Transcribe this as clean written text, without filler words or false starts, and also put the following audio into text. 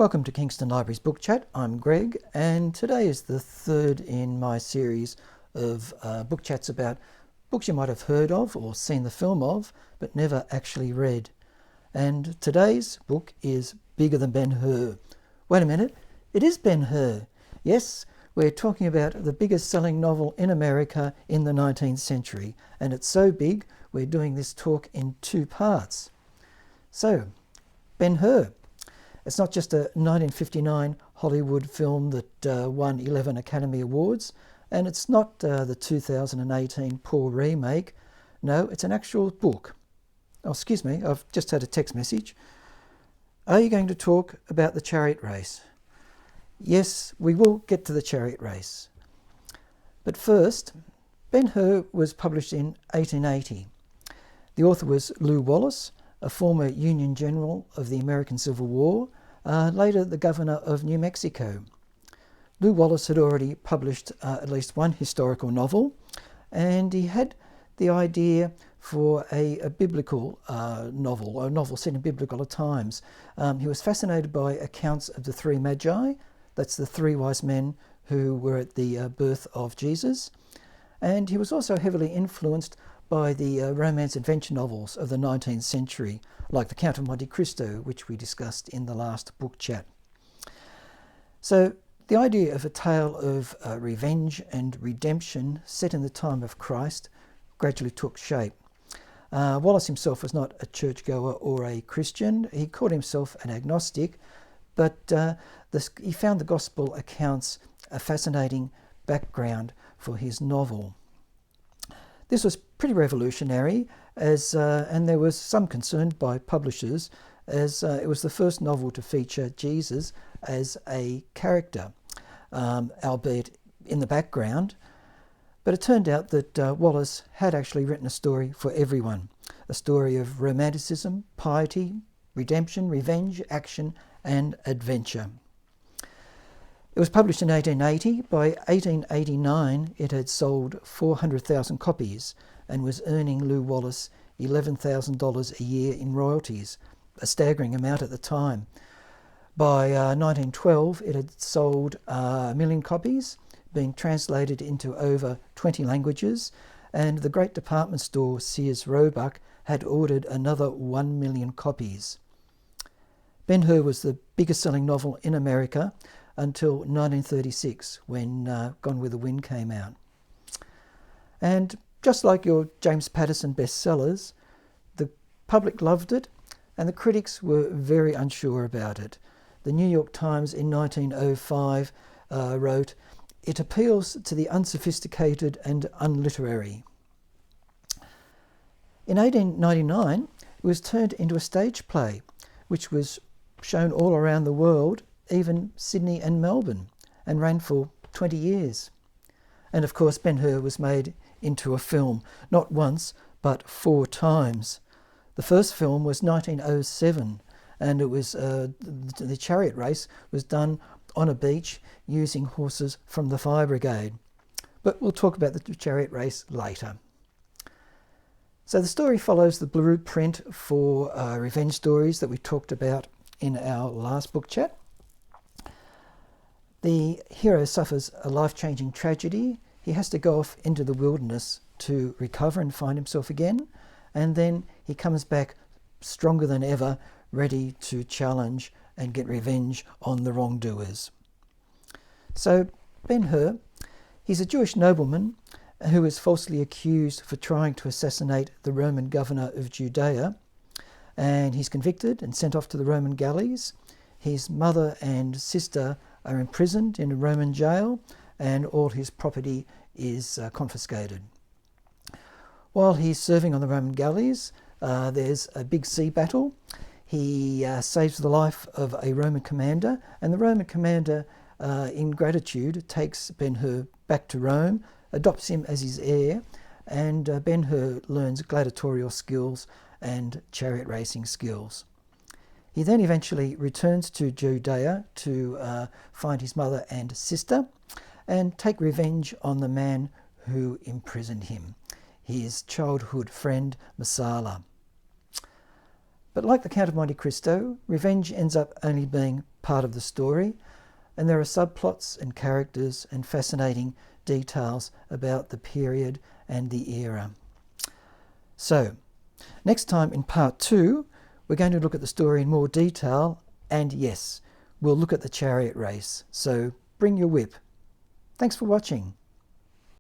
Welcome to Kingston Library's Book Chat. I'm Greg, and today is the third in my series of book chats about books you might have heard of or seen the film of, but never actually read. And today's book is Bigger Than Ben-Hur. Wait a minute, it is Ben-Hur. Yes, we're talking about the biggest selling novel in America in the 19th century, and it's so big we're doing this talk in two parts. So, Ben-Hur. It's not just a 1959 Hollywood film that won 11 Academy Awards, and it's not the 2018 poor remake. No, it's an actual book. Oh, excuse me, I've just had a text message. Are you going to talk about the chariot race? Yes, we will get to the chariot race. But first, Ben-Hur was published in 1880. The author was Lew Wallace, a former Union general of the American Civil War, later the governor of New Mexico. Lew Wallace had already published at least one historical novel, and he had the idea for a biblical novel, or a novel set in biblical times. He was fascinated by accounts of the three magi, that's the three wise men who were at the birth of Jesus, and he was also heavily influenced by the romance adventure novels of the 19th century, like The Count of Monte Cristo, which we discussed in the last book chat. So the idea of a tale of revenge and redemption set in the time of Christ gradually took shape. Wallace himself was not a churchgoer or a Christian. He called himself an agnostic, but he found the gospel accounts a fascinating background for his novel. This was pretty revolutionary, and there was some concern by publishers, as it was the first novel to feature Jesus as a character, albeit in the background. But it turned out that Wallace had actually written a story for everyone, a story of romanticism, piety, redemption, revenge, action, and adventure. It was published in 1880. By 1889, it had sold 400,000 copies and was earning Lew Wallace $11,000 a year in royalties, a staggering amount at the time. By 1912, it had sold 1 million copies, being translated into over 20 languages, and the great department store Sears Roebuck had ordered another 1 million copies. Ben-Hur was the biggest selling novel in America until 1936, when Gone with the Wind came out. And just like your James Patterson bestsellers, the public loved it and the critics were very unsure about it. The New York Times in 1905 wrote, "It appeals to the unsophisticated and unliterary." In 1899, it was turned into a stage play, which was shown all around the world, even Sydney and Melbourne, and ran for 20 years. And of course, Ben-Hur was made into a film, not once, but 4 times. The first film was 1907, and it was the chariot race was done on a beach using horses from the fire brigade. But we'll talk about the chariot race later. So the story follows the blueprint for revenge stories that we talked about in our last book chat. The hero suffers a life-changing tragedy. He has to go off into the wilderness to recover and find himself again, and then he comes back stronger than ever, ready to challenge and get revenge on the wrongdoers. So Ben-Hur, he's a Jewish nobleman who is falsely accused for trying to assassinate the Roman governor of Judea, and he's convicted and sent off to the Roman galleys. His mother and sister are imprisoned in a Roman jail, and all his property is confiscated. While he's serving on the Roman galleys, there's a big sea battle. He saves the life of a Roman commander, and the Roman commander, in gratitude, takes Ben-Hur back to Rome, adopts him as his heir, and Ben-Hur learns gladiatorial skills and chariot racing skills. He then eventually returns to Judea to find his mother and sister and take revenge on the man who imprisoned him, his childhood friend Messala. But like the Count of Monte Cristo, revenge ends up only being part of the story, and there are subplots and characters and fascinating details about the period and the era. So, next time in part 2, we're going to look at the story in more detail, and yes, we'll look at the chariot race. So bring your whip. Thanks for watching.